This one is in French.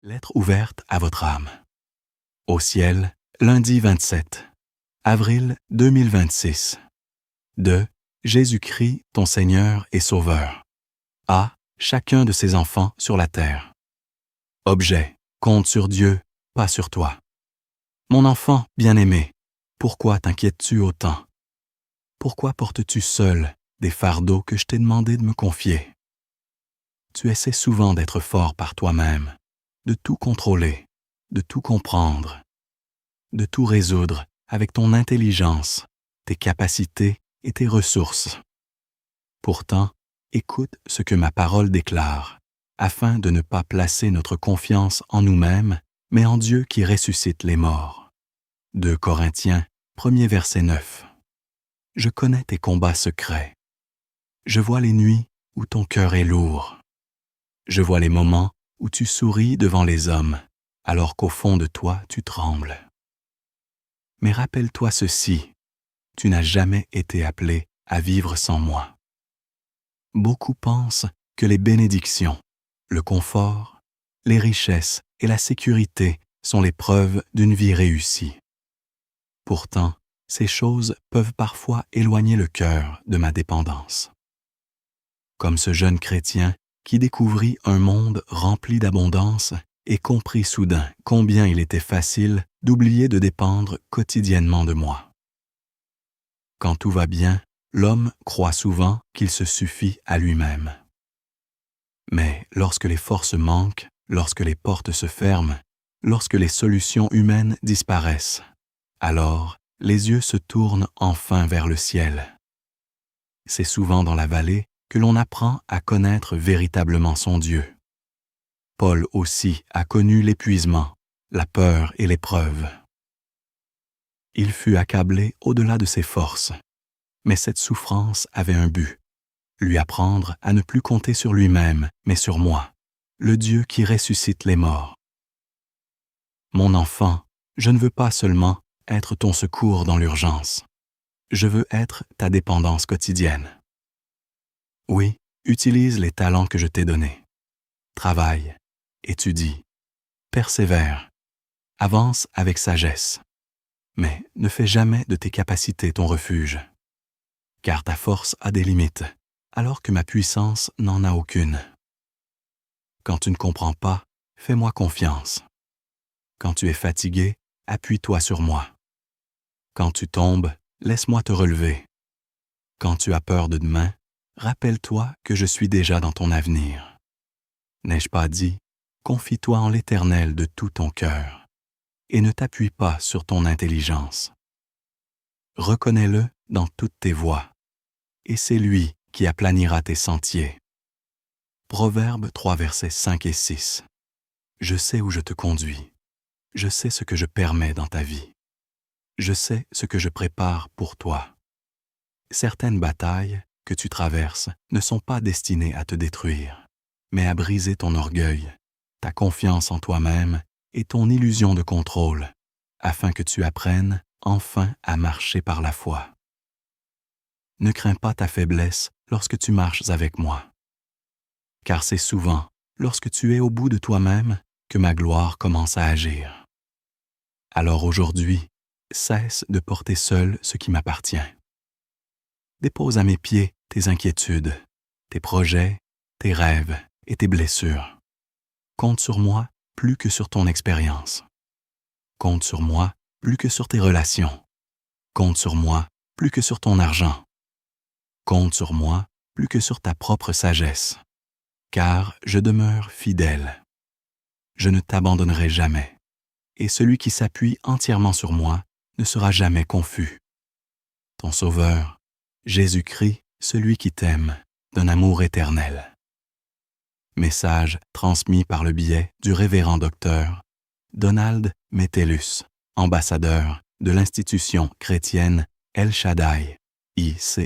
Lettre ouverte à votre âme. Au ciel, lundi 27 avril 2026. De Jésus-Christ, ton Seigneur et Sauveur. À chacun de ses enfants sur la terre. Objet, compte sur Dieu, pas sur toi. Mon enfant bien-aimé, pourquoi t'inquiètes-tu autant? Pourquoi portes-tu seul des fardeaux que je t'ai demandé de me confier? Tu essaies souvent d'être fort par toi-même, de tout contrôler, de tout comprendre, de tout résoudre avec ton intelligence, tes capacités et tes ressources. Pourtant, écoute ce que ma parole déclare, afin de ne pas placer notre confiance en nous-mêmes, mais en Dieu qui ressuscite les morts. 2 Corinthiens, 1er verset 9. Je connais tes combats secrets. Je vois les nuits où ton cœur est lourd. Je vois les moments où tu souris devant les hommes, alors qu'au fond de toi tu trembles. Mais rappelle-toi ceci, tu n'as jamais été appelé à vivre sans moi. Beaucoup pensent que les bénédictions, le confort, les richesses et la sécurité sont les preuves d'une vie réussie. Pourtant, ces choses peuvent parfois éloigner le cœur de ma dépendance. Comme ce jeune chrétien qui découvrit un monde rempli d'abondance et comprit soudain combien il était facile d'oublier de dépendre quotidiennement de moi. Quand tout va bien, l'homme croit souvent qu'il se suffit à lui-même. Mais lorsque les forces manquent, lorsque les portes se ferment, lorsque les solutions humaines disparaissent, alors les yeux se tournent enfin vers le ciel. C'est souvent dans la vallée que l'on apprend à connaître véritablement son Dieu. Paul aussi a connu l'épuisement, la peur et l'épreuve. Il fut accablé au-delà de ses forces, mais cette souffrance avait un but, lui apprendre à ne plus compter sur lui-même, mais sur moi, le Dieu qui ressuscite les morts. Mon enfant, je ne veux pas seulement être ton secours dans l'urgence. Je veux être ta dépendance quotidienne. Oui, utilise les talents que je t'ai donnés. Travaille, étudie, persévère, avance avec sagesse. Mais ne fais jamais de tes capacités ton refuge. Car ta force a des limites, alors que ma puissance n'en a aucune. Quand tu ne comprends pas, fais-moi confiance. Quand tu es fatigué, appuie-toi sur moi. Quand tu tombes, laisse-moi te relever. Quand tu as peur de demain, rappelle-toi que je suis déjà dans ton avenir. N'ai-je pas dit, confie-toi en l'Éternel de tout ton cœur, et ne t'appuie pas sur ton intelligence. Reconnais-le dans toutes tes voies, et c'est lui qui aplanira tes sentiers. Proverbe 3 versets 5 et 6. Je sais où je te conduis. Je sais ce que je permets dans ta vie. Je sais ce que je prépare pour toi. Certaines batailles que tu traverses ne sont pas destinées à te détruire, mais à briser ton orgueil, ta confiance en toi-même et ton illusion de contrôle, afin que tu apprennes enfin à marcher par la foi. Ne crains pas ta faiblesse lorsque tu marches avec moi, car c'est souvent lorsque tu es au bout de toi-même que ma gloire commence à agir. Alors aujourd'hui, cesse de porter seul ce qui m'appartient. Dépose à mes pieds tes inquiétudes, tes projets, tes rêves et tes blessures. Compte sur moi plus que sur ton expérience. Compte sur moi plus que sur tes relations. Compte sur moi plus que sur ton argent. Compte sur moi plus que sur ta propre sagesse, car je demeure fidèle. Je ne t'abandonnerai jamais, et celui qui s'appuie entièrement sur moi ne sera jamais confus. Ton Sauveur, Jésus-Christ, celui qui t'aime, d'un amour éternel. Message transmis par le biais du révérend docteur Donald Metellus, ambassadeur de l'institution chrétienne El Shaddai, ICE.